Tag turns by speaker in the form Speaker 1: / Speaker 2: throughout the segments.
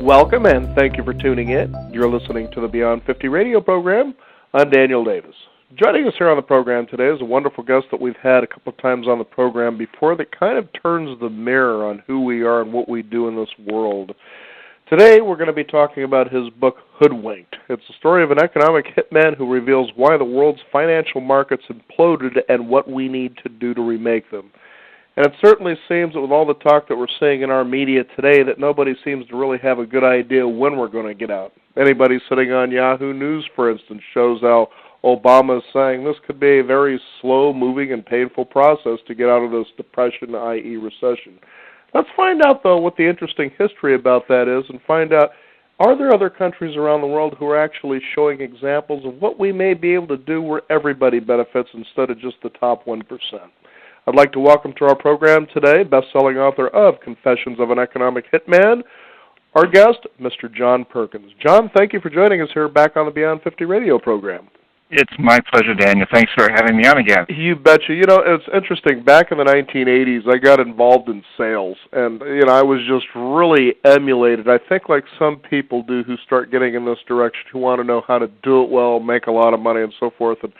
Speaker 1: Welcome and thank you for tuning in. You're listening to the Beyond 50 radio program. I'm Daniel Davis. Joining us here on the program today is a wonderful guest that we've had a couple of times on the program before that kind of turns the mirror on who we are and what we do in this world. Today we're going to be talking about his book, Hoodwinked. It's the story of an economic hitman who reveals why the world's financial markets imploded and what we need to do to remake them. And it certainly seems that with all the talk that we're seeing in our media today that nobody seems to really have a good idea when we're going to get out. Anybody sitting on Yahoo News, for instance, shows how Obama is saying this could be a very slow-moving and painful process to get out of this depression, i.e. recession. Let's find out, though, what the interesting history about that is and find out, are there other countries around the world who are actually showing examples of what we may be able to do where everybody benefits instead of just the top 1%? I'd like to welcome to our program today, best-selling author of Confessions of an Economic Hitman, our guest, Mr. John Perkins. John, thank you for joining us here back on the Beyond 50 radio program.
Speaker 2: It's my pleasure, Daniel. Thanks for having me on again.
Speaker 1: You betcha. You know, it's interesting. Back in the 1980s, I got involved in sales, and, I was just really emulated. I think like some people do who start getting in this direction, who want to know how to do it well, make a lot of money, and so forth. And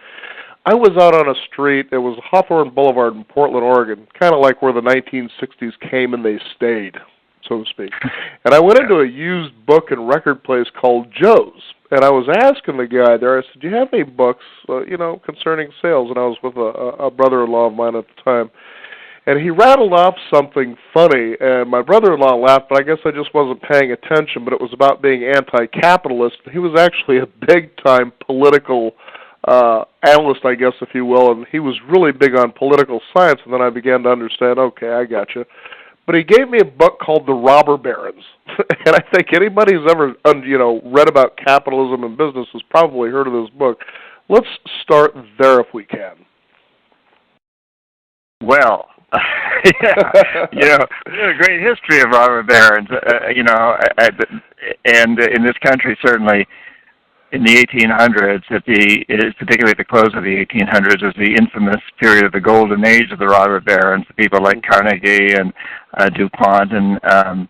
Speaker 1: I was out on a street, it was Hawthorne Boulevard in Portland, Oregon, kind of like where the 1960s came and they stayed, so to speak. And I went into a used book and record place called Joe's, and I was asking the guy there, I said, do you have any books, concerning sales? And I was with a brother-in-law of mine at the time. And he rattled off something funny, and my brother-in-law laughed, but I guess I just wasn't paying attention, but it was about being anti-capitalist. He was actually a big-time political analyst, I guess, if you will, and he was really big on political science, and then I began to understand, okay, I got you. But he gave me a book called The Robber Barons, and I think anybody who's ever, read about capitalism and business has probably heard of this book. Let's start there if we can.
Speaker 2: Well, a great history of robber barons, and in this country, certainly, in the 1800s, particularly at the close of the 1800s, is the infamous period of the golden age of the robber barons, people like Carnegie and DuPont and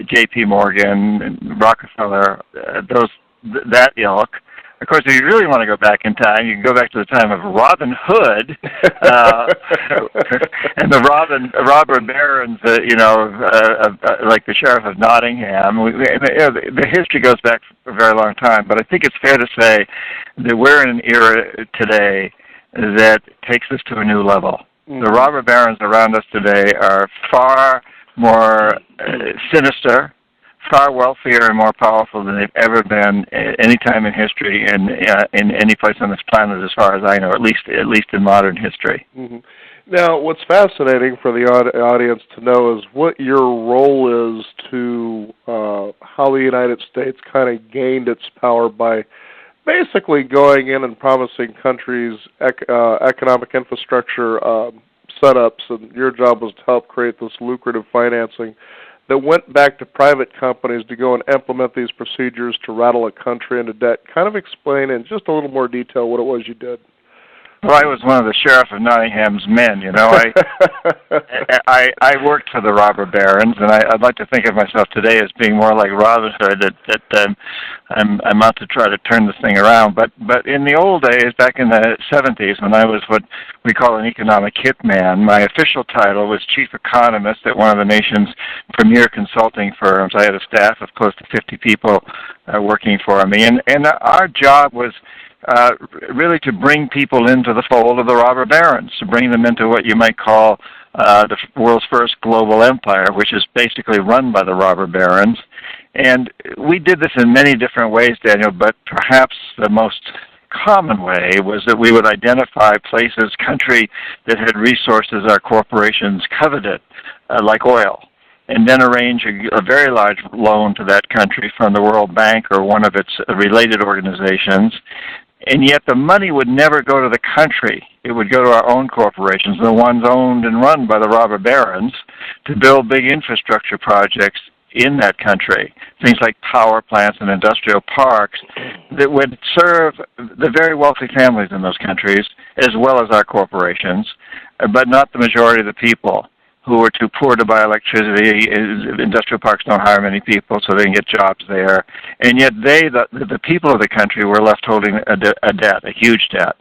Speaker 2: J.P. Morgan and Rockefeller, that ilk. Of course, if you really want to go back in time, you can go back to the time of Robin Hood and the robber barons, like the Sheriff of Nottingham. The history goes back for a very long time, but I think it's fair to say that we're in an era today that takes us to a new level. Mm-hmm. The robber barons around us today are far more sinister, far wealthier and more powerful than they've ever been at any time in history and in any place on this planet, as far as I know, at least in modern history.
Speaker 1: Mm-hmm. Now, what's fascinating for the audience to know is what your role is to how the United States kind of gained its power by basically going in and promising countries economic infrastructure setups, and your job was to help create this lucrative financing that went back to private companies to go and implement these procedures to rattle a country into debt. Kind of explain in just a little more detail what it was you did.
Speaker 2: Well, I was one of the Sheriff of Nottingham's men, I worked for the robber barons, and I'd like to think of myself today as being more like Robin Hood, that I'm out to try to turn this thing around. But in the old days, back in the 70s, when I was what we call an economic hitman, my official title was chief economist at one of the nation's premier consulting firms. I had a staff of close to 50 people working for me, and our job was really to bring people into the fold of the robber barons, to bring them into what you might call the world's first global empire, which is basically run by the robber barons. And we did this in many different ways, Daniel, but perhaps the most common way was that we would identify places, country that had resources our corporations coveted, like oil, and then arrange a very large loan to that country from the World Bank or one of its related organizations. And yet the money would never go to the country. It would go to our own corporations, the ones owned and run by the robber barons, to build big infrastructure projects in that country, things like power plants and industrial parks that would serve the very wealthy families in those countries as well as our corporations, but not the majority of the people. who are too poor to buy electricity. Industrial parks don't hire many people, so they can get jobs there. And yet the people of the country were left holding a debt, a huge debt,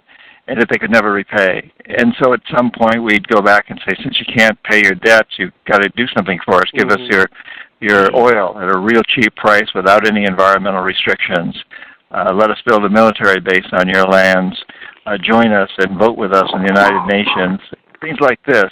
Speaker 2: and that they could never repay. And so at some point we'd go back and say, since you can't pay your debts, you've got to do something for us. Give us your oil at a real cheap price without any environmental restrictions. Let us build a military base on your lands. Join us and vote with us in the United Nations. Things like this.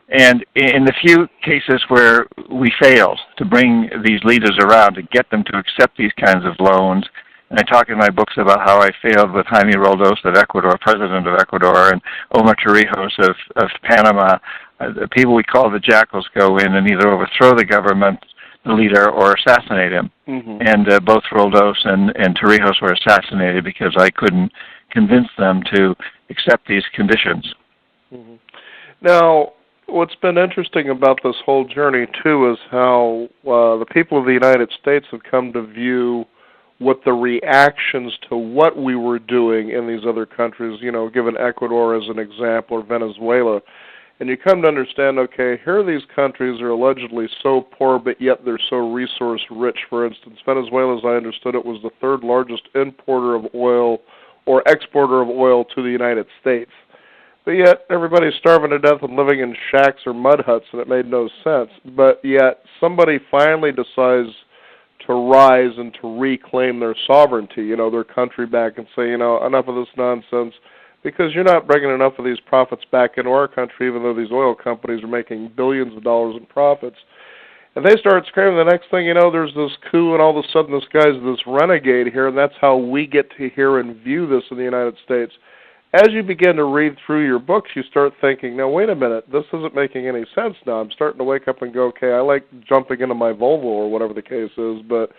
Speaker 2: And in the few cases where we failed to bring these leaders around, to get them to accept these kinds of loans, and I talk in my books about how I failed with Jaime Roldos of Ecuador, president of Ecuador, and Omar Torrijos of Panama. The people we call the jackals go in and either overthrow the government, the leader, or assassinate him. Mm-hmm. And both Roldos and Torrijos were assassinated because I couldn't convince them to accept these conditions.
Speaker 1: Mm-hmm. Now, what's been interesting about this whole journey, too, is how the people of the United States have come to view what the reactions to what we were doing in these other countries, given Ecuador as an example, or Venezuela. And you come to understand, okay, here these countries are allegedly so poor, but yet they're so resource-rich. For instance, Venezuela, as I understood it, was the third largest importer of oil or exporter of oil to the United States. But yet everybody's starving to death and living in shacks or mud huts, and it made no sense. But yet somebody finally decides to rise and to reclaim their sovereignty, their country back, and say, enough of this nonsense, because you're not bringing enough of these profits back into our country, even though these oil companies are making billions of dollars in profits. And they start screaming. The next thing you know, there's this coup, and all of a sudden this guy's this renegade here, and that's how we get to hear and view this in the United States. As you begin to read through your books, you start thinking, now, wait a minute, this isn't making any sense now. I'm starting to wake up and go, okay, I like jumping into my Volvo or whatever the case is, but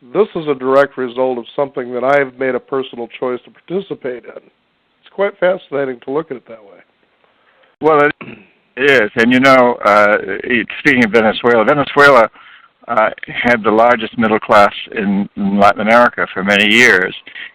Speaker 1: this is a direct result of something that I've made a personal choice to participate in. It's quite fascinating to look at it that way.
Speaker 2: Well, it is. And, speaking of Venezuela had the largest middle class in Latin America for many years.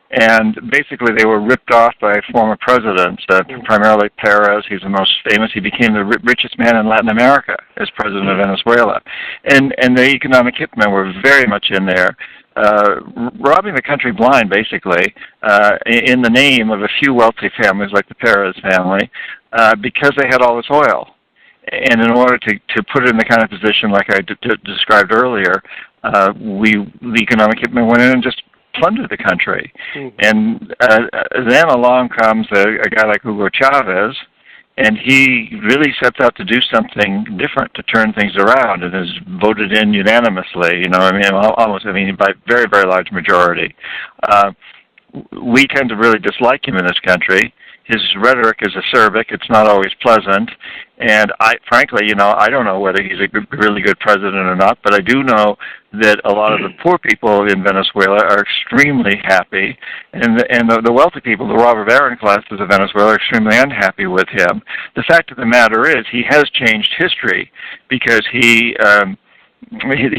Speaker 2: And basically they were ripped off by former presidents, primarily Perez. He's the most famous. He became the richest man in Latin America as president of Venezuela. And the economic hitmen were very much in there, robbing the country blind, basically, in the name of a few wealthy families like the Perez family, because they had all this oil. And in order to put it in the kind of position like I described earlier, the economic hitmen went in and just plundered the country. Mm-hmm. And then along comes a guy like Hugo Chavez, and he really sets out to do something different to turn things around, and is voted in unanimously, by very, very large majority. We tend to really dislike him in this country. His rhetoric is acerbic. It's not always pleasant. And frankly, I don't know whether he's a really good president or not, but I do know that a lot of the poor people in Venezuela are extremely happy, and the wealthy people, the robber baron classes of Venezuela, are extremely unhappy with him. The fact of the matter is he has changed history, because he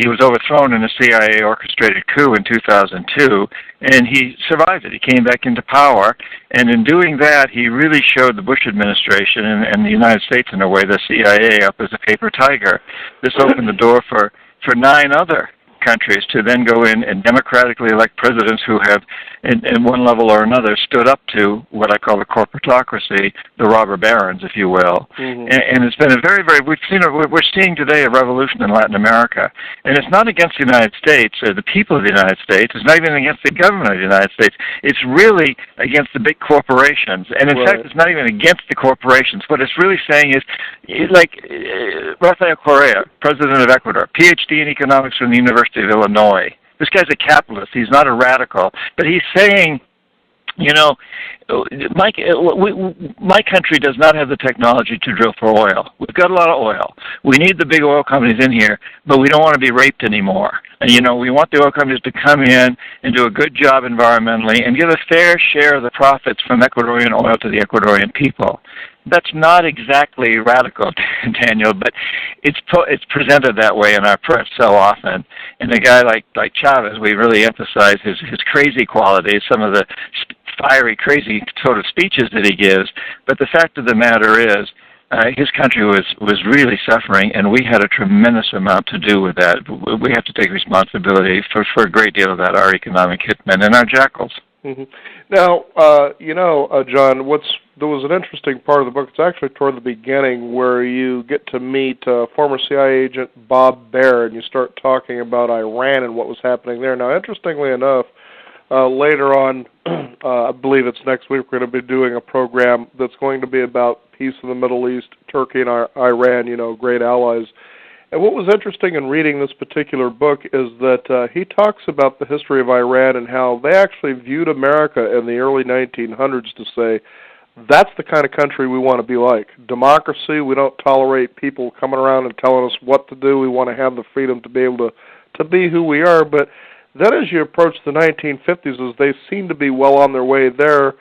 Speaker 2: was overthrown in a CIA-orchestrated coup in 2002, and he survived it. He came back into power, and in doing that, he really showed the Bush administration and the United States, in a way, the CIA up as a paper tiger. This opened the door for 9 other countries to then go in and democratically elect presidents who have, in one level or another, stood up to what I call the corporatocracy, the robber barons, if you will. Mm-hmm. And it's been a very, very, we're seeing today a revolution in Latin America. And it's not against the United States or the people of the United States. It's not even against the government of the United States. It's really against the big corporations. And in fact, it's not even against the corporations. What it's really saying is, like Rafael Correa, president of Ecuador, PhD in economics from the University of Illinois. This guy's a capitalist. He's not a radical. But he's saying, my country does not have the technology to drill for oil. We've got a lot of oil. We need the big oil companies in here, but we don't want to be raped anymore. And, we want the oil companies to come in and do a good job environmentally and give a fair share of the profits from Ecuadorian oil to the Ecuadorian people. That's not exactly radical, Daniel, but it's presented that way in our press so often. And a guy like Chavez, we really emphasize his crazy qualities, some of the fiery, crazy sort of speeches that he gives. But the fact of the matter is, his country was really suffering, and we had a tremendous amount to do with that. We have to take responsibility for a great deal of that, our economic hitmen and our jackals.
Speaker 1: Mm-hmm. Now, John, there was an interesting part of the book. It's actually toward the beginning where you get to meet former CIA agent Bob Baer, and you start talking about Iran and what was happening there. Now, interestingly enough, later on, I believe it's next week, we're going to be doing a program that's going to be about peace in the Middle East, Turkey and Iran, great allies. And what was interesting in reading this particular book is that he talks about the history of Iran and how they actually viewed America in the early 1900s to say, that's the kind of country we want to be like. Democracy, we don't tolerate people coming around and telling us what to do. We want to have the freedom to be able to be who we are. But then as you approach the 1950s, as they seem to be well on their way there,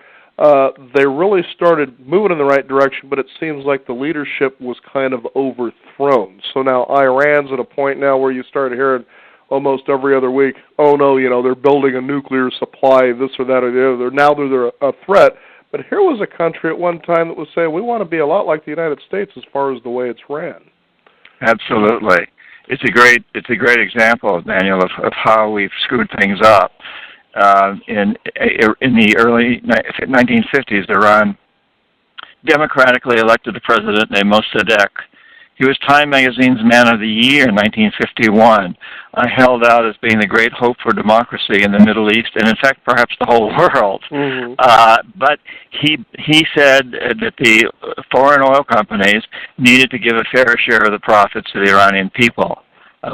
Speaker 1: they really started moving in the right direction, but it seems like the leadership was kind of overthrown. So now Iran's at a point now where you start hearing almost every other week, oh no, they're building a nuclear supply, this or that or the other. Now they're a threat. But here was a country at one time that was saying, we want to be a lot like the United States as far as the way it's ran.
Speaker 2: Absolutely. It's a great example, Daniel, of how we've screwed things up. In the early 1950s, Iran democratically elected a president named Mossadegh. He was Time Magazine's Man of the Year in 1951, held out as being the great hope for democracy in the Middle East, and in fact, perhaps the whole world.
Speaker 1: Mm-hmm.
Speaker 2: But he said that the foreign oil companies needed to give a fair share of the profits to the Iranian people.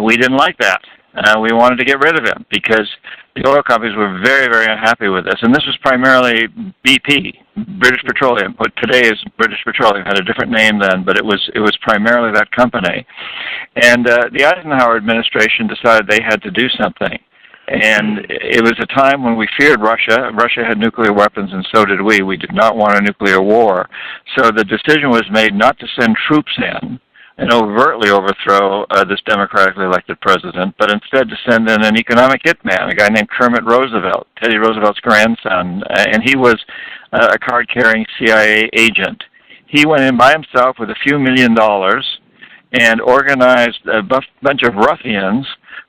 Speaker 2: We didn't like that. We wanted to get rid of him because the oil companies were very, very unhappy with this. And this was primarily BP, British Petroleum. What today is British Petroleum, had a different name then, but it was primarily that company. And the Eisenhower administration decided they had to do something. And it was a time when we feared Russia. Russia had nuclear weapons, and so did we. We did not want a nuclear war. So the decision was made not to send troops in and overtly overthrow this democratically elected president, but instead to send in an economic hitman, a guy named Kermit Roosevelt, Teddy Roosevelt's grandson, and he was a card-carrying CIA agent. He went in by himself with a few $1 million and organized a bunch of ruffians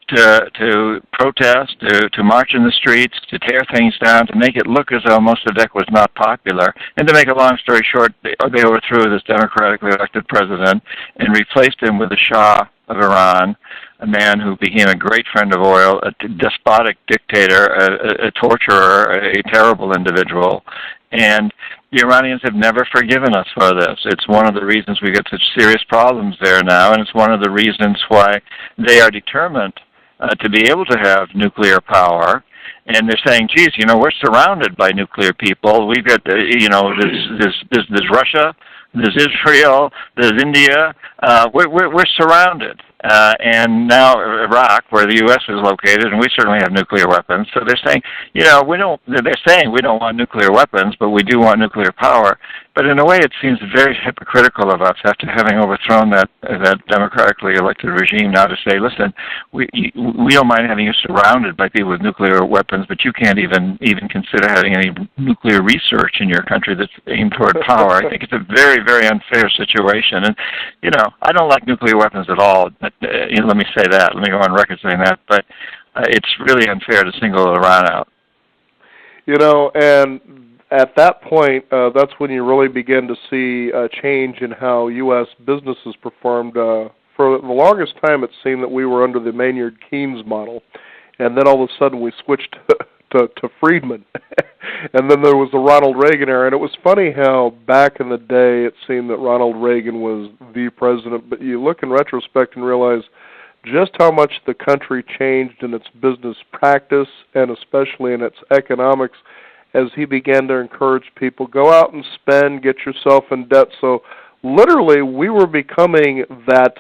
Speaker 2: to protest, to march in the streets, to tear things down, to make it look as though Mossadegh was not popular. And to make a long story short, they overthrew this democratically elected president and replaced him with the Shah of Iran, a man who became a great friend of oil, a despotic dictator, a torturer, a terrible individual. And the Iranians have never forgiven us for this. It's one of the reasons we get such serious problems there now, and it's one of the reasons why they are determined to be able to have nuclear power. And they're saying, geez, we're surrounded by nuclear people. We've got, there's Russia, there's Israel, there's India. We're surrounded. And now Iraq, where the U.S. is located, and we certainly have nuclear weapons. So they're saying, they're saying we don't want nuclear weapons, but we do want nuclear power. But in a way, it seems very hypocritical of us after having overthrown that democratically elected regime now to say, listen, we don't mind having you surrounded by people with nuclear weapons, but you can't even consider having any nuclear research in your country that's aimed toward power. I think it's a very, very unfair situation. And, I don't like nuclear weapons at all. But, let me say that. Let me go on record saying that. But it's really unfair to single Iran out.
Speaker 1: And at that point, that's when you really begin to see a change in how U.S. businesses performed. For the longest time, it seemed that we were under the Maynard Keynes model, and then all of a sudden we switched to Friedman. And then there was the Ronald Reagan era, and it was funny how back in the day it seemed that Ronald Reagan was the president, but you look in retrospect and realize just how much the country changed in its business practice and especially in its economics as he began to encourage people, go out and spend, get yourself in debt. So literally we were becoming that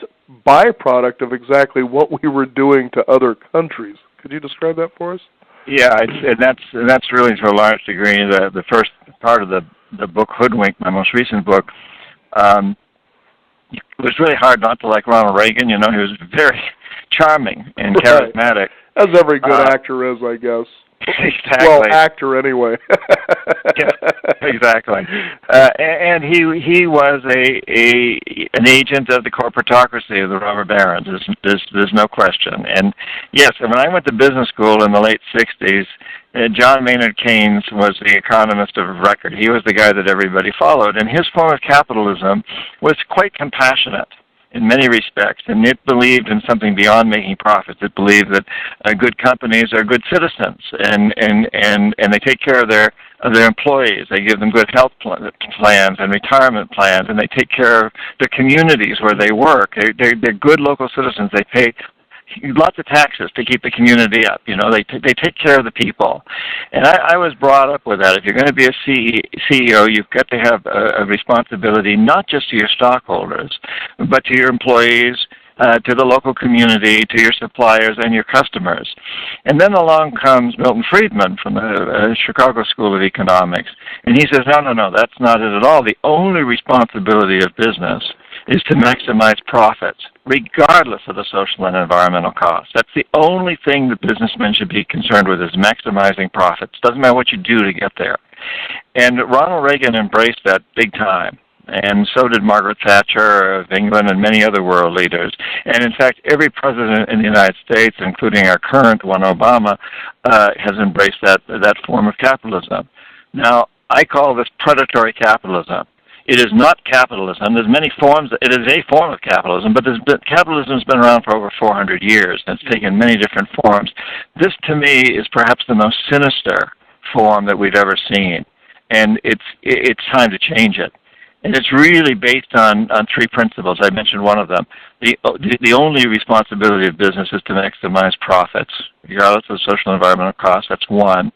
Speaker 1: byproduct of exactly what we were doing to other countries. Could you describe that for us?
Speaker 2: Yeah, and that's really to a large degree the first part of the book Hoodwinked, my most recent book. It was really hard not to like Ronald Reagan. He was very charming and charismatic.
Speaker 1: As every good actor is, I guess.
Speaker 2: Exactly.
Speaker 1: Well, actor anyway.
Speaker 2: Yeah, exactly. And he was an agent of the corporatocracy of the robber barons. There's no question. And yes, when I went to business school in the late '60s, John Maynard Keynes was the economist of record. He was the guy that everybody followed, and his form of capitalism was quite compassionate in many respects, and it believed in something beyond making profits. It believed that good companies are good citizens, and they take care of their employees. They give them good health plans and retirement plans, and they take care of the communities where they work. They're good local citizens. They pay lots of taxes to keep the community up. They take care of the people. And I was brought up with that. If you're going to be a CEO, you've got to have a responsibility not just to your stockholders, but to your employees, to the local community, to your suppliers and your customers. And then along comes Milton Friedman from the Chicago School of Economics, and he says, no, that's not it at all. The only responsibility of business is to maximize profits, regardless of the social and environmental costs. That's the only thing that businessmen should be concerned with, is maximizing profits. Doesn't matter what you do to get there. And Ronald Reagan embraced that big time. And so did Margaret Thatcher of England and many other world leaders. And in fact, every president in the United States, including our current one, Obama, has embraced that form of capitalism. Now, I call this predatory capitalism. It is not capitalism. There's many forms. It is a form of capitalism, but capitalism has been around for over 400 years, and it's taken many different forms. This, to me, is perhaps the most sinister form that we've ever seen, and it's time to change it. And it's really based on three principles. I mentioned one of them. The only responsibility of business is to maximize profits, regardless of social and environmental costs. That's one.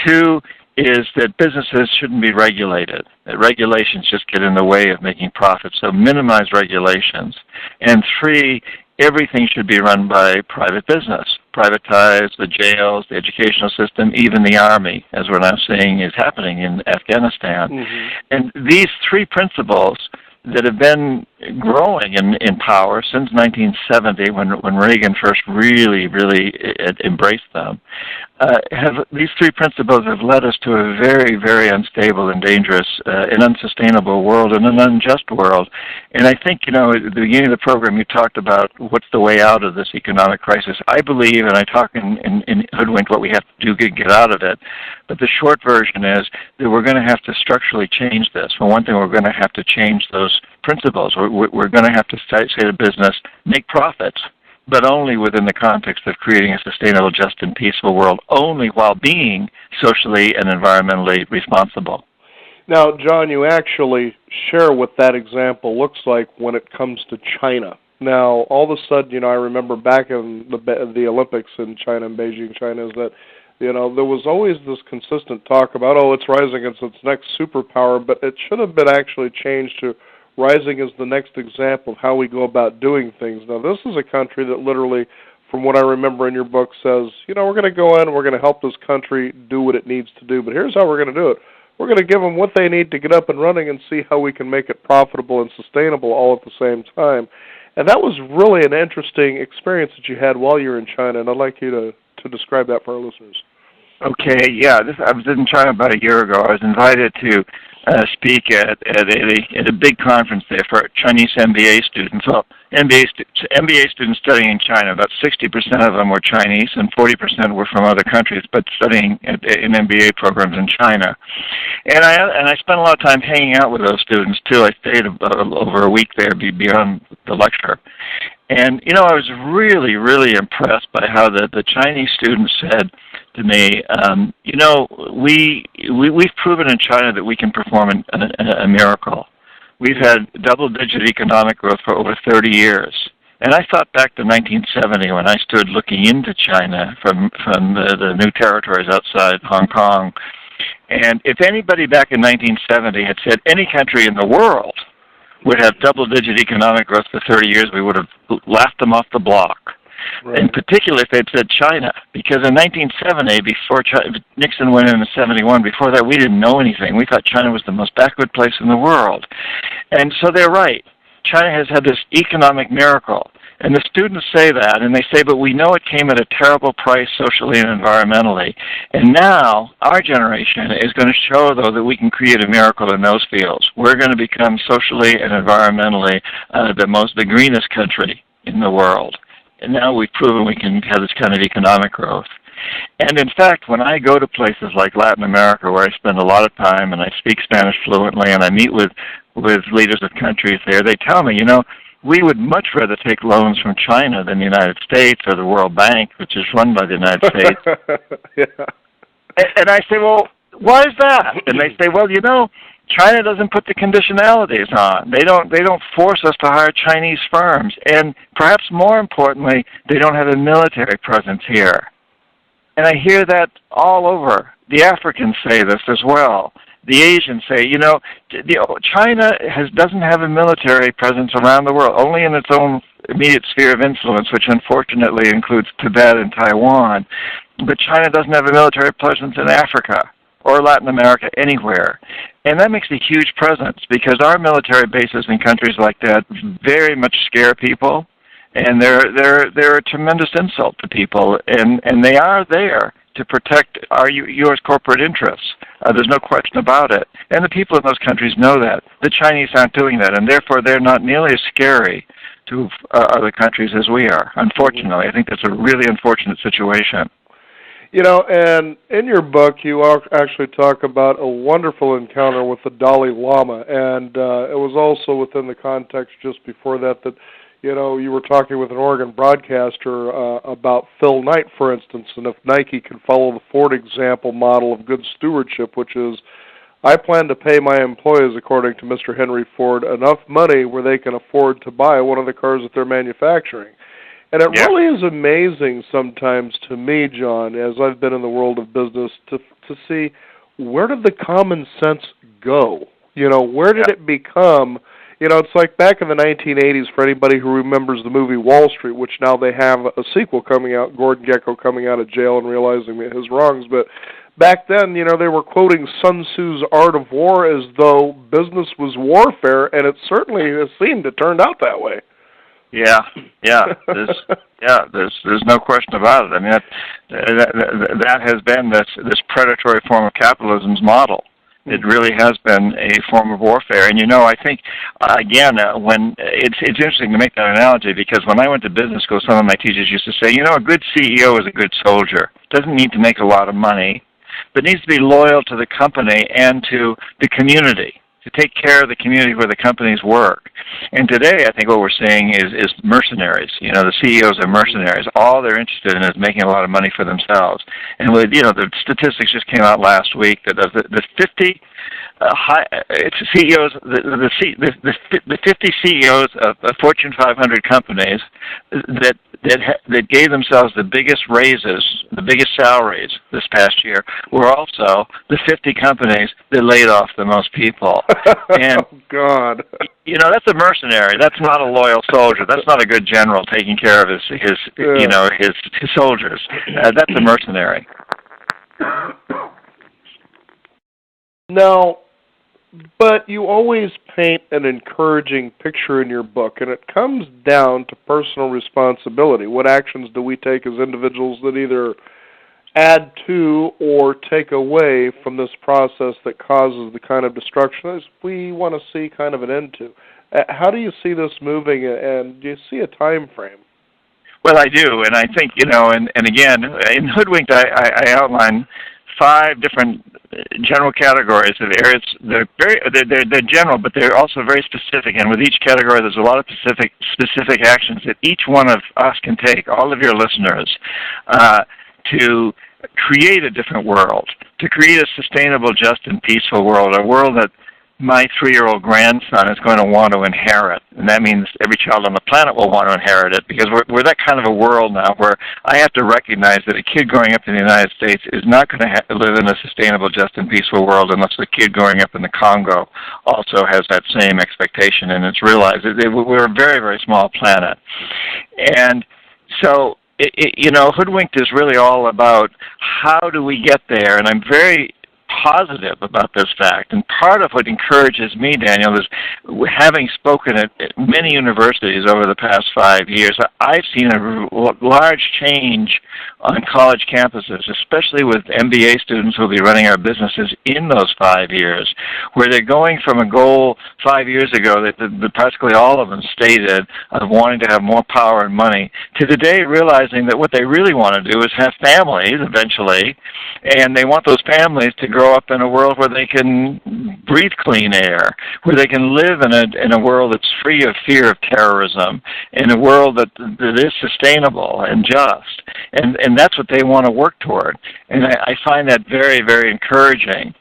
Speaker 2: Two is that businesses shouldn't be regulated. That regulations just get in the way of making profits, so minimize regulations. And three, everything should be run by private business. Privatize the jails, the educational system, even the army, as we're now seeing is happening in Afghanistan. Mm-hmm. And these three principles that have been growing in power since 1970, when Reagan first really embraced them, these three principles have led us to a very, very unstable and dangerous and unsustainable world, and an unjust world. And I think, at the beginning of the program, you talked about what's the way out of this economic crisis. I believe, and I talk in Hoodwinked what we have to do to get out of it, but the short version is that we're going to have to structurally change this. For one thing, we're going to have to change those principles. We're going to have to say to business, make profits, but only within the context of creating a sustainable, just, and peaceful world, only while being socially and environmentally responsible.
Speaker 1: Now, John, you actually share what that example looks like when it comes to China. Now, all of a sudden, I remember back in the Olympics in China, in Beijing, China, is that, there was always this consistent talk about, it's rising as its next superpower, but it should have been actually changed to rising as the next example of how we go about doing things. Now, this is a country that literally, from what I remember in your book, says, we're going to go in, we're going to help this country do what it needs to do, but here's how we're going to do it. We're going to give them what they need to get up and running and see how we can make it profitable and sustainable all at the same time. And that was really an interesting experience that you had while you were in China, and I'd like you to describe that for our listeners.
Speaker 2: Okay, yeah, I was in China about a year ago. I was invited to speak at a big conference there for Chinese MBA students. Well, MBA students studying in China, about 60% of them were Chinese and 40% were from other countries, but studying in MBA programs in China. And I spent a lot of time hanging out with those students too. I stayed over a week there beyond the lecture. And, I was really, really impressed by how the Chinese students said to me, we've proven in China that we can perform a miracle. We've had double-digit economic growth for over 30 years. And I thought back to 1970 when I stood looking into China from the new territories outside Hong Kong. And if anybody back in 1970 had said any country in the world would have double-digit economic growth for 30 years, we would have laughed them off the block. Right. In particular, if they'd said China, because in 1970, before Nixon went in 71, before that we didn't know anything. We thought China was the most backward place in the world. And so they're right. China has had this economic miracle. And the students say that, and they say, but we know it came at a terrible price socially and environmentally. And now, our generation is going to show, though, that we can create a miracle in those fields. We're going to become socially and environmentally the greenest country in the world. And now we've proven we can have this kind of economic growth. And in fact, when I go to places like Latin America, where I spend a lot of time and I speak Spanish fluently and I meet with leaders of countries there, they tell me, we would much rather take loans from China than the United States or the World Bank, which is run by the United States.
Speaker 1: Yeah.
Speaker 2: And I say, well, why is that? And they say, well, China doesn't put the conditionalities on. They don't force us to hire Chinese firms. And perhaps more importantly, they don't have a military presence here. And I hear that all over. The Africans say this as well. The Asians say, China doesn't have a military presence around the world, only in its own immediate sphere of influence, which unfortunately includes Tibet and Taiwan. But China doesn't have a military presence in Africa or Latin America, anywhere. And that makes a huge presence because our military bases in countries like that very much scare people, and they're a tremendous insult to people, and they are there to protect our U.S. corporate interests. There's no question about it. And the people in those countries know that. The Chinese aren't doing that, and therefore they're not nearly as scary to other countries as we are, unfortunately. I think that's a really unfortunate situation.
Speaker 1: And in your book, you actually talk about a wonderful encounter with the Dalai Lama, and it was also within the context just before that you were talking with an Oregon broadcaster about Phil Knight, for instance, and if Nike can follow the Ford example model of good stewardship, which is, I plan to pay my employees, according to Mr. Henry Ford, enough money where they can afford to buy one of the cars that they're manufacturing. And it really is amazing sometimes to me, John, as I've been in the world of business, to see where did the common sense go? Where did it become... it's like back in the 1980s, for anybody who remembers the movie Wall Street, which now they have a sequel coming out, Gordon Gekko coming out of jail and realizing his wrongs. But back then, they were quoting Sun Tzu's Art of War as though business was warfare, and it certainly has seemed to turn out that way.
Speaker 2: Yeah. There's no question about it. I mean, that has been this predatory form of capitalism's model. It really has been a form of warfare. And I think, again, when it's interesting to make that analogy, because when I went to business school, some of my teachers used to say, a good CEO is a good soldier. Doesn't need to make a lot of money, but needs to be loyal to the company and to the community, to take care of the community where the companies work. And today, I think what we're seeing is mercenaries. The CEOs are mercenaries. All they're interested in is making a lot of money for themselves. And the statistics just came out last week that of the 50 CEOs, the 50 CEOs of Fortune 500 companies that gave themselves the biggest raises, the biggest salaries this past year, were also the 50 companies that laid off the most people. And
Speaker 1: oh, God.
Speaker 2: That's a mercenary. That's not a loyal soldier. That's not a good general taking care of his soldiers. That's a mercenary.
Speaker 1: Now, but you always paint an encouraging picture in your book, and it comes down to personal responsibility. What actions do we take as individuals that either add to or take away from this process that causes the kind of destruction that we want to see kind of an end to? How do you see this moving, and do you see a time frame?
Speaker 2: Well, I do, and I think, and again, in Hoodwinked, I outline 5 different general categories of areas. They're general, but they're also very specific. And with each category, there's a lot of specific actions that each one of us can take, all of your listeners, to create a different world, to create a sustainable, just, and peaceful world, a world that my 3-year-old grandson is going to want to inherit. And that means every child on the planet will want to inherit it, because we're that kind of a world now where I have to recognize that a kid growing up in the United States is not going to live in a sustainable, just, and peaceful world unless the kid growing up in the Congo also has that same expectation, and it's realized that we're a very, very small planet. And so, Hoodwinked is really all about how do we get there, and I'm very positive about this fact. And part of what encourages me, Daniel, is having spoken at many universities over the past 5 years, I've seen a large change on college campuses, especially with MBA students who will be running our businesses in those 5 years, where they're going from a goal 5 years ago that practically all of them stated of wanting to have more power and money, to today realizing that what they really want to do is have families eventually, and they want those families to grow up in a world where they can breathe clean air, where they can live in a world that's free of fear of terrorism, in a world that is sustainable and just, and that's what they want to work toward. And I find that very, very encouraging.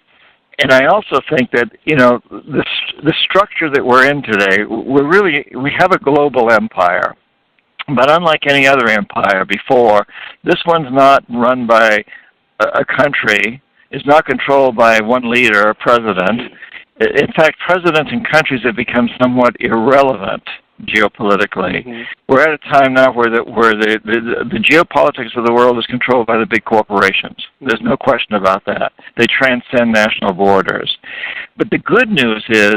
Speaker 2: And I also think that, you know, the structure that we're in today, we have a global empire. But unlike any other empire before, this one's not run by a country. It's not controlled by one leader or president. In fact, presidents and countries have become somewhat irrelevant geopolitically. Mm-hmm. We're at a time now where the geopolitics of the world is controlled by the big corporations. There's no question about that. They transcend national borders. But the good news is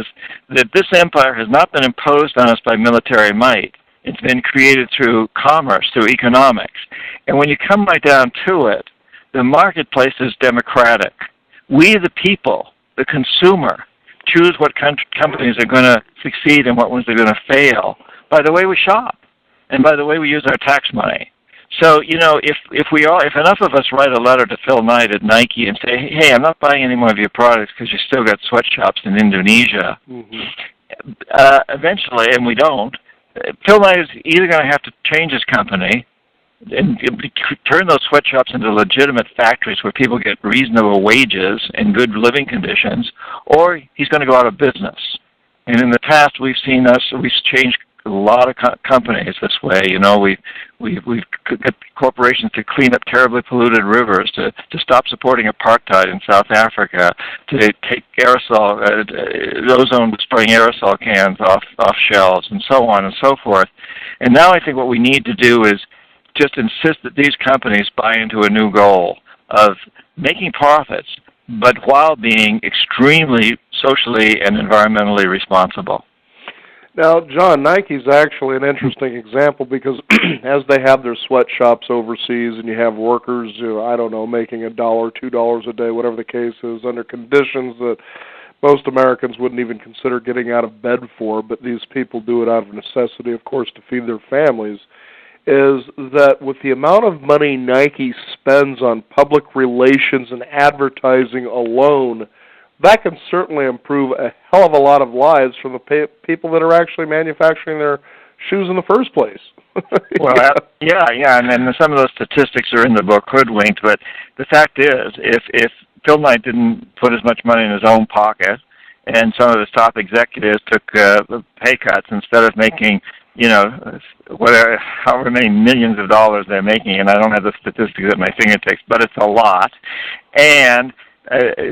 Speaker 2: that this empire has not been imposed on us by military might. It's been created through commerce, through economics. And when you come right down to it, the marketplace is democratic. We, the people, the consumer, choose what companies are going to succeed and what ones are going to fail by the way we shop and by the way we use our tax money. So, you know, if enough of us write a letter to Phil Knight at Nike and say, hey, I'm not buying any more of your products because you still got sweatshops in Indonesia, eventually, and we don't, Phil Knight is either going to have to change his company and turn those sweatshops into legitimate factories where people get reasonable wages and good living conditions, or he's going to go out of business. And in the past, we've changed a lot of companies this way. You know, we've got corporations to clean up terribly polluted rivers, to stop supporting apartheid in South Africa, to take ozone spraying aerosol cans off shelves, and so on and so forth. And now I think what we need to do is just insist that these companies buy into a new goal of making profits, but while being extremely socially and environmentally responsible.
Speaker 1: Now, John, Nike's actually an interesting example because as they have their sweatshops overseas and you have workers, I don't know, making $1, $2 a day, whatever the case is, under conditions that most Americans wouldn't even consider getting out of bed for, but these people do it out of necessity, of course, to feed their families, is that with the amount of money Nike spends on public relations and advertising alone, that can certainly improve a hell of a lot of lives for the people that are actually manufacturing their shoes in the first place.
Speaker 2: Well, yeah, and then some of those statistics are in the book Hoodwinked, but the fact is, if Phil Knight didn't put as much money in his own pocket, and some of his top executives took pay cuts instead of making, you know, however many millions of dollars they're making, and I don't have the statistics at my fingertips, but it's a lot, and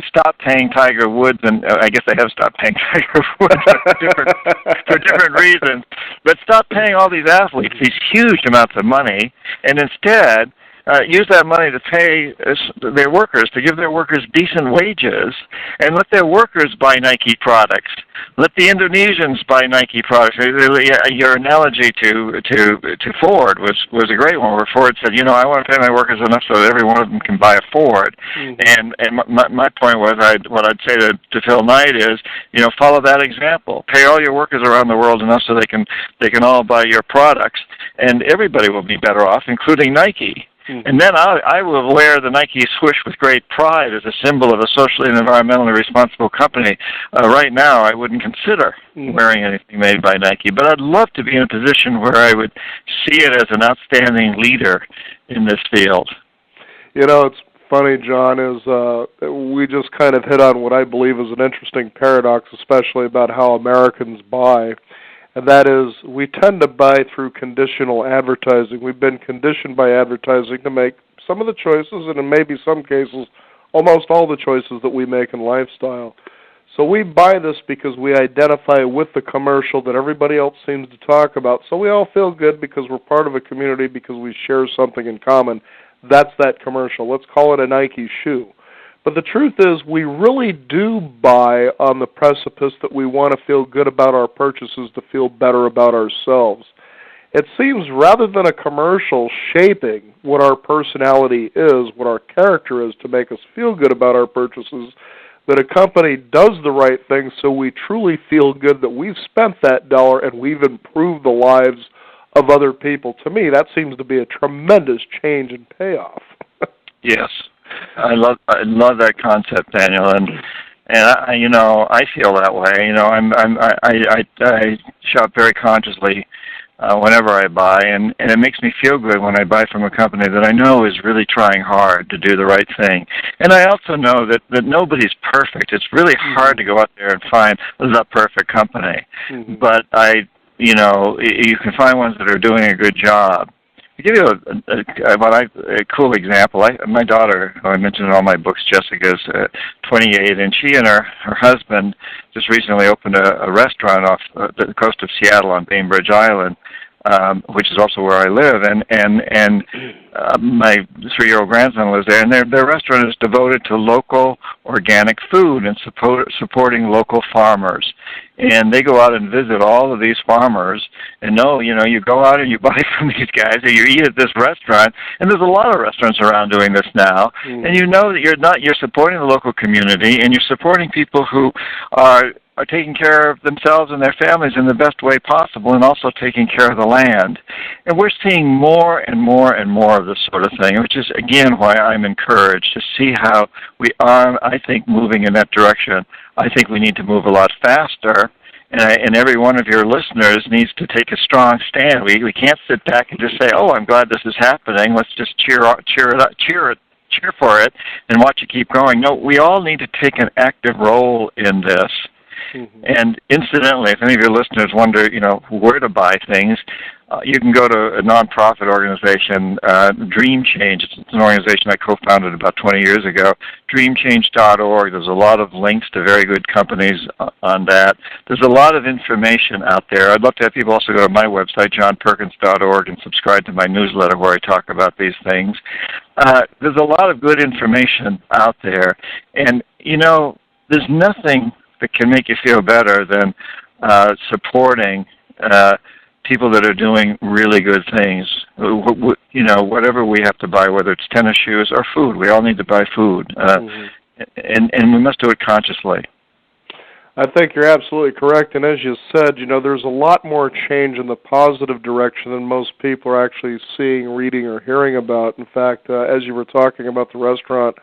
Speaker 2: stop paying Tiger Woods, and I guess they have stopped paying Tiger Woods for different reasons, but stop paying all these athletes these huge amounts of money, and instead use that money to pay their workers, to give their workers decent wages, and let their workers buy Nike products. Let the Indonesians buy Nike products. Your analogy to Ford was a great one, where Ford said, you know, I want to pay my workers enough so that every one of them can buy a Ford. Mm-hmm. And my point was, what I'd say to Phil Knight is, you know, follow that example. Pay all your workers around the world enough so they can all buy your products, and everybody will be better off, including Nike. Mm-hmm. And then I will wear the Nike swoosh with great pride as a symbol of a socially and environmentally responsible company. Right now, I wouldn't consider wearing anything made by Nike, but I'd love to be in a position where I would see it as an outstanding leader in this field. You know, it's funny, John, is we just kind of hit on what I believe is an interesting paradox, especially about how Americans buy. And that is, we tend to buy through conditional advertising. We've been conditioned by advertising to make some of the choices, and in maybe some cases, almost all the choices that we make in lifestyle. So we buy this because we identify with the commercial that everybody else seems to talk about. So we all feel good because we're part of a community, because we share something in common. That's that commercial. Let's call it a Nike shoe. But the truth is, we really do buy on the precipice that we want to feel good about our purchases, to feel better about ourselves.
Speaker 1: it seems rather than a commercial shaping what our personality is, what our character is to make us feel good about our purchases, that a company does the right thing so we truly feel good that we've spent that dollar and we've improved the lives of other people. To me, that seems to be a tremendous change and payoff.
Speaker 2: Yes, I love that concept, Daniel, and I feel that way. I shop very consciously whenever I buy, and it makes me feel good when I buy from a company that I know is really trying hard to do the right thing. And I also know that nobody's perfect. It's really hard to go out there and find the perfect company. Mm-hmm. But you can find ones that are doing a good job. To give you a cool example, my daughter, who I mentioned in all my books, Jessica's 28, and she and her husband just recently opened a restaurant off the coast of Seattle on Bainbridge Island, which is also where I live, and my 3-year-old grandson lives there, and their restaurant is devoted to local organic food and supporting local farmers. And they go out and visit all of these farmers, and you go out and you buy from these guys, or you eat at this restaurant, and there's a lot of restaurants around doing this now, and you know that you're supporting the local community, and you're supporting people who are taking care of themselves and their families in the best way possible, and also taking care of the land. And we're seeing more and more and more of this sort of thing, which is, again, why I'm encouraged to see how we are, I think, moving in that direction. I think we need to move a lot faster, and every one of your listeners needs to take a strong stand. We can't sit back and just say, "Oh, I'm glad this is happening. Let's just cheer for it, and watch it keep going." No, we all need to take an active role in this. Mm-hmm. And incidentally, if any of your listeners wonder, where to buy things, you can go to a nonprofit organization, Dream Change. It's an organization I co-founded about 20 years ago. DreamChange.org. There's a lot of links to very good companies on that. There's a lot of information out there. I'd love to have people also go to my website, johnperkins.org, and subscribe to my newsletter where I talk about these things. There's a lot of good information out there. And, there's nothing that can make you feel better than supporting people that are doing really good things. Whatever we have to buy, whether it's tennis shoes or food, we all need to buy food, and we must do it consciously.
Speaker 1: I think you're absolutely correct, and as you said, there's a lot more change in the positive direction than most people are actually seeing, reading, or hearing about. In fact, as you were talking about the restaurant,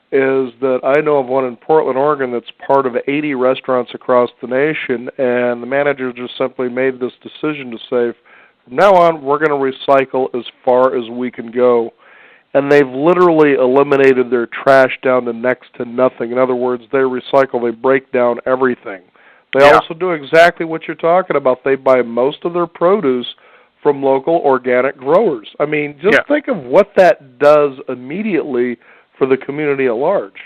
Speaker 1: is that I know of one in Portland, Oregon that's part of 80 restaurants across the nation, and the manager just simply made this decision to say, from now on, we're going to recycle as far as we can go. And they've literally eliminated their trash down to next to nothing. In other words, they recycle, they break down everything. They also do exactly what you're talking about. They buy most of their produce from local organic growers. I mean, just think of what that does immediately for the community at large.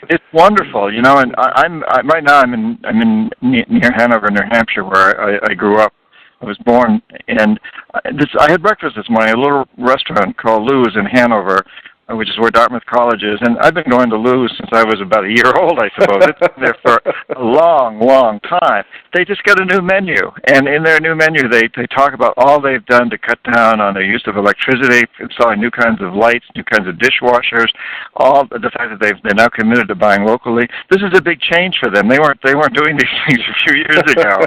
Speaker 2: It's wonderful, and I'm right now. I'm in near Hanover, New Hampshire, where I grew up. I was born, and I had breakfast this morning at a little restaurant called Lou's in Hanover, which is where Dartmouth College is. And I've been going to Lou's since I was about a year old, I suppose. It's been there for a long, long time. They just got a new menu. And in their new menu, they talk about all they've done to cut down on their use of electricity, installing new kinds of lights, new kinds of dishwashers, all the fact that they're now committed to buying locally. This is a big change for them. They weren't doing these things a few years ago.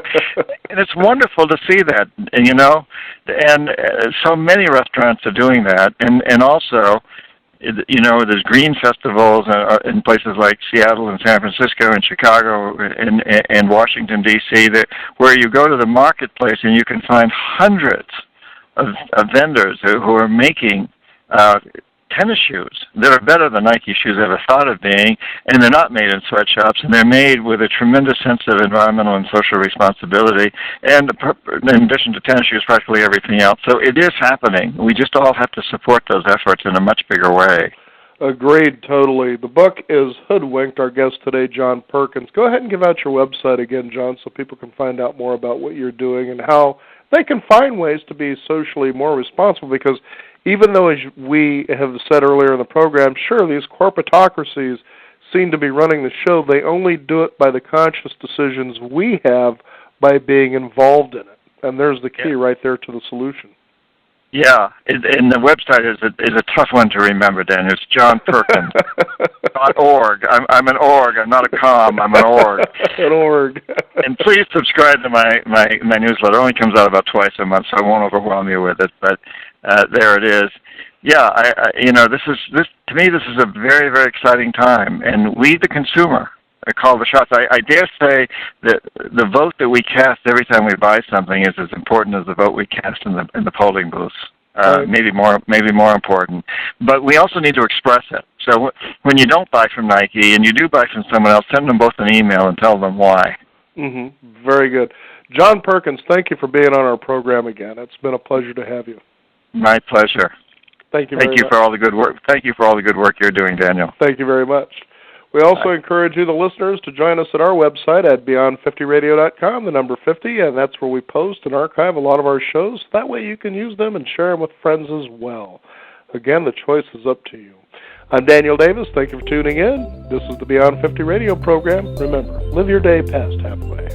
Speaker 2: And it's wonderful to see that, and so many restaurants are doing that. And also, there's green festivals in places like Seattle and San Francisco and Chicago and Washington, D.C., where you go to the marketplace and you can find hundreds of vendors who are making tennis shoes that are better than Nike shoes ever thought of being, and they're not made in sweatshops, and they're made with a tremendous sense of environmental and social responsibility, and in addition to tennis shoes, practically everything else. So it is happening. We just all have to support those efforts in a much bigger way.
Speaker 1: Agreed, totally. The book is Hoodwinked. Our guest today, John Perkins. Go ahead and give out your website again, John, so people can find out more about what you're doing and how they can find ways to be socially more responsible, because even though, as we have said earlier in the program, sure, these corporatocracies seem to be running the show, they only do it by the conscious decisions we have by being involved in it. And there's the key right there to the solution.
Speaker 2: Yeah, and the website is a tough one to remember, Dan. It's johnperkins.org. I'm an org. I'm not a com. I'm an org.
Speaker 1: An org.
Speaker 2: And please subscribe to my newsletter. It only comes out about twice a month, so I won't overwhelm you with it. But there it is. Yeah, this to me, this is a very, very exciting time, and we, the consumer, call the shots. I dare say that the vote that we cast every time we buy something is as important as the vote we cast in the polling booths.
Speaker 1: Right.
Speaker 2: Maybe more important. But we also need to express it. So when you don't buy from Nike and you do buy from someone else, send them both an email and tell them why.
Speaker 1: Mm-hmm. Very good. John Perkins, thank you for being on our program again. It's been a pleasure to have you.
Speaker 2: My pleasure.
Speaker 1: Thank you very much.
Speaker 2: Thank you for all the good work. Thank you for all the good work you're doing, Daniel.
Speaker 1: Thank you very much. We also encourage you, the listeners, to join us at our website at beyond50radio.com, the number 50, and that's where we post and archive a lot of our shows. That way you can use them and share them with friends as well. Again, the choice is up to you. I'm Daniel Davis. Thank you for tuning in. This is the Beyond 50 radio program. Remember, live your day past halfway.